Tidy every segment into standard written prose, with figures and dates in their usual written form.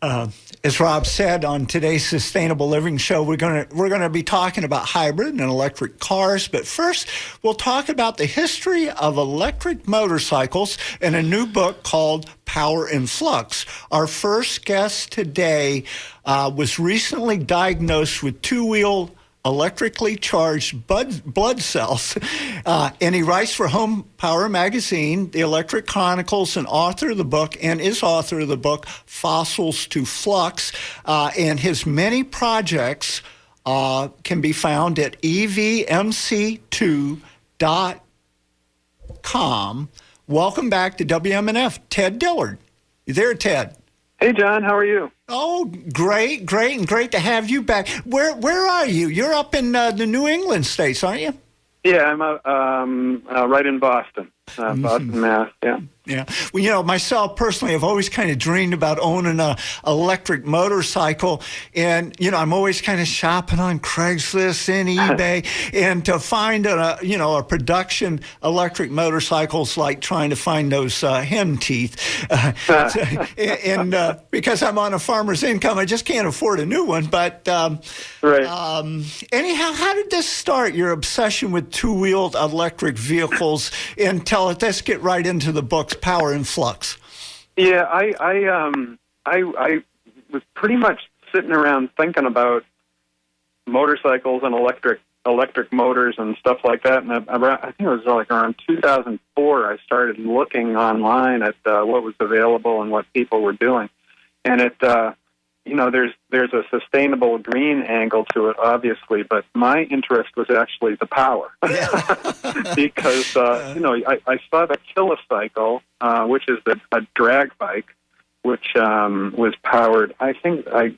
As Rob said on today's Sustainable Living Show, we're gonna be talking about hybrid and electric cars. But first, we'll talk about the history of electric motorcycles in a new book called Power in Flux. Our first guest today was recently diagnosed with two-wheel electrically charged blood cells. And he writes for Home Power Magazine, The Electric Chronicles, and author of the book, and is author of the book, Fossils to Flux. And his many projects can be found at evmc2.com. Welcome back to WMNF, Ted Dillard. You there, Ted? Hey, John, how are you? Oh, great to have you back. Where are you? You're up in the New England states, aren't you? Yeah, I'm right in Boston, Boston, Mass. Yeah. Yeah. Well, myself personally, I've always kind of dreamed about owning a electric motorcycle, and I'm always kind of shopping on Craigslist and eBay, and to find a production electric motorcycle's like trying to find those hen teeth, and because I'm on a farmer's income, I just can't afford a new one. But right. Anyhow, how did this start? Your obsession with two-wheeled electric vehicles, and let's get right into the book's Power in Flux. Yeah, I was pretty much sitting around thinking about motorcycles and electric motors and stuff like that. And I think it was like around 2004 I started looking online at what was available and what people were doing. And there's a sustainable green angle to it, obviously, but my interest was actually the power. Because, I saw the Kilocycle, which is a drag bike, which was powered. I think I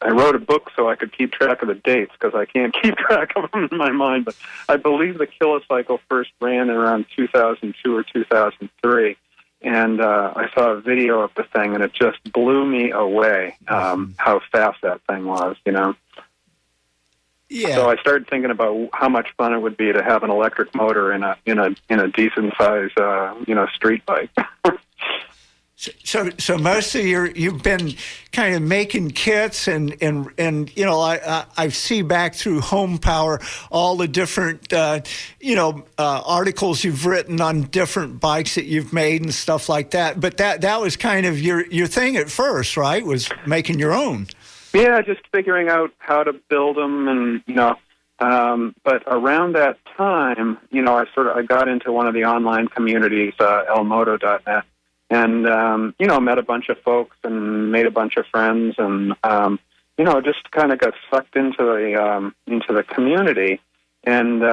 wrote a book so I could keep track of the dates because I can't keep track of them in my mind, but I believe the Kilocycle first ran around 2002 or 2003. And I saw a video of the thing, and it just blew me away how fast that thing was, Yeah. So I started thinking about how much fun it would be to have an electric motor in a decent size, street bike. So most of you've been kind of making kits and I see back through Home Power all the different articles you've written on different bikes that you've made and stuff like that. But that was kind of your thing at first, right? Was making your own. Yeah, just figuring out how to build them, and but around that time, I got into one of the online communities, elmoto.net. And, met a bunch of folks and made a bunch of friends and, just kind of got sucked into the community. And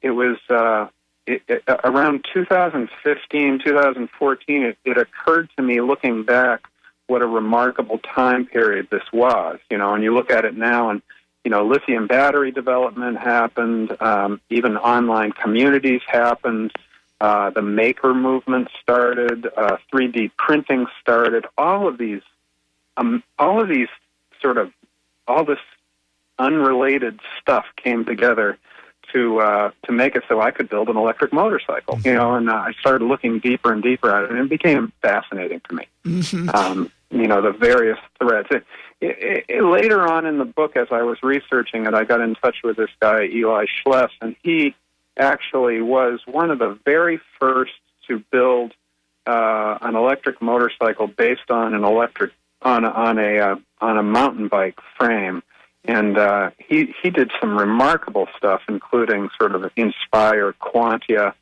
it was around 2015, 2014, it occurred to me looking back what a remarkable time period this was, and you look at it now and, lithium battery development happened, even online communities happened. The maker movement started, 3D printing started. All this unrelated stuff came together to make it so I could build an electric motorcycle. And I started looking deeper and deeper at it, and it became fascinating to me. Mm-hmm. The various threads. Later on in the book, as I was researching it, I got in touch with this guy, Eli Schleff, and he actually was one of the very first to build an electric motorcycle based on an electric on a mountain bike frame, and he did some remarkable stuff, including sort of Inspire, Quantia,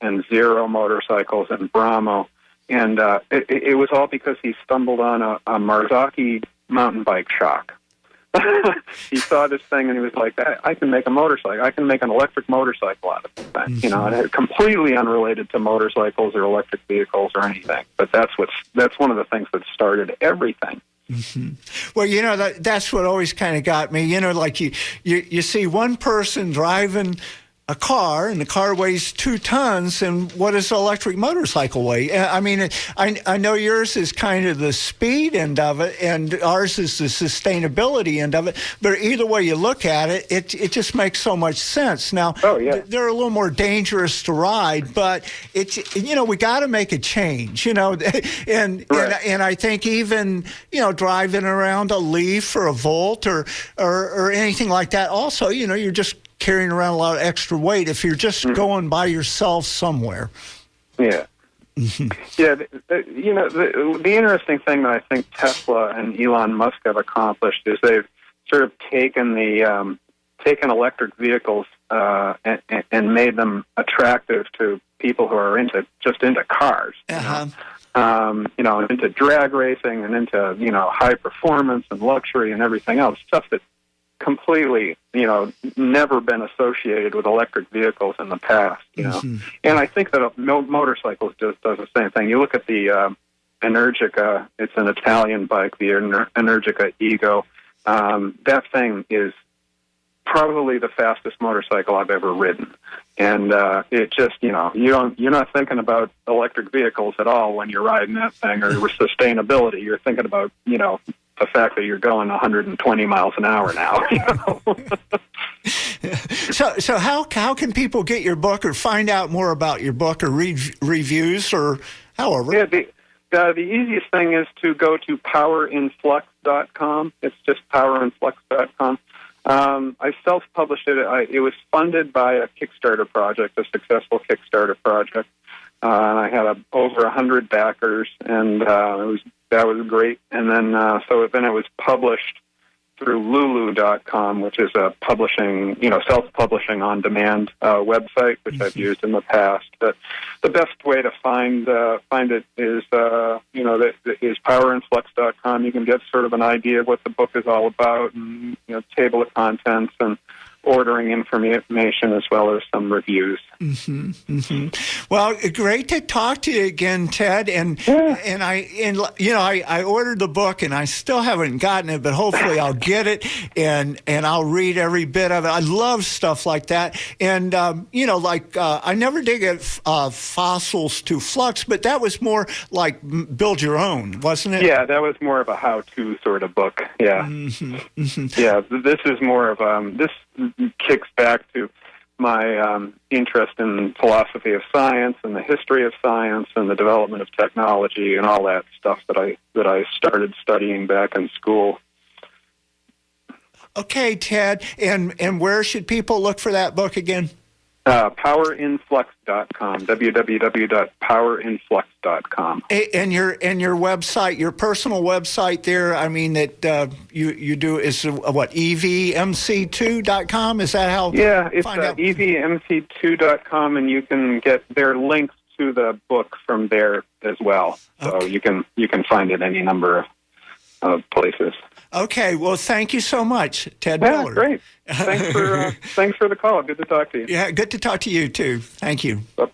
and Zero motorcycles and Brahmo, and it was all because he stumbled on a Marzocchi mountain bike shock. He saw this thing and he was like, I can make a motorcycle. I can make an electric motorcycle out of this thing. Mm-hmm. And it's completely unrelated to motorcycles or electric vehicles or anything. But that's one of the things that started everything. Mm-hmm. Well, that's what always kind of got me. Like you see one person driving a car, and the car weighs 2 tons, and what does an electric motorcycle weigh? I mean, I know yours is kind of the speed end of it, and ours is the sustainability end of it. But either way you look at it, it just makes so much sense. Now, they're a little more dangerous to ride, but it's, you know, we got to make a change, you know, and I think even, you know, driving around a Leaf or a Volt or anything like that, also, you know, you're just carrying around a lot of extra weight if you're just going by yourself somewhere. Yeah. Yeah, you know, the interesting thing that I think Tesla and Elon Musk have accomplished is they've sort of taken electric vehicles and made them attractive to people who are into cars. You know, into drag racing and into, you know, high performance and luxury and everything else, stuff that completely, you know, never been associated with electric vehicles in the past, you know. And I think that motorcycles just does the same thing. You look at the Energica, it's an Italian bike, the Energica Ego. That thing is probably the fastest motorcycle I've ever ridden. And it just, you know, you're not thinking about electric vehicles at all when you're riding that thing, or sustainability. You're thinking about, you know, the fact that you're going 120 miles an hour now. You know? So how can people get your book or find out more about your book or read reviews or however? Yeah, the easiest thing is to go to powerinflux.com. It's just powerinflux.com. I self-published it. It was funded by a Kickstarter project, a successful Kickstarter project. And I had over 100 backers, and that was great. And then then it was published through Lulu.com, which is a publishing, you know, self-publishing on-demand website, which I've used in the past. But the best way to find it is, you know, is powerinflux.com. You can get sort of an idea of what the book is all about, and, you know, table of contents and ordering information as well as some reviews. Well, great to talk to you again, Ted. And I ordered the book and I still haven't gotten it, but hopefully I'll get it and I'll read every bit of it. I love stuff like that. And you know, like I never did get Fossils to Flux, but that was more like build your own, wasn't it? Yeah, that was more of a how-to sort of book. Yeah, yeah. This is more of this kicks back to my interest in philosophy of science and the history of science and the development of technology and all that stuff that I started studying back in school. Okay, Ted, and where should people look for that book again? Powerinflux.com, www.powerinflux.com. And your website, your personal website there, I mean, that you do is what, evmc2.com? Is that how? Yeah, it's evmc2.com, and you can get their links to the book from there as well. So okay. you can find it any number of places. Okay, well, thank you so much, Ted Yeah, Miller. Great. Thanks for the call. Good to talk to you. Yeah, good to talk to you, too. Thank you. Bye.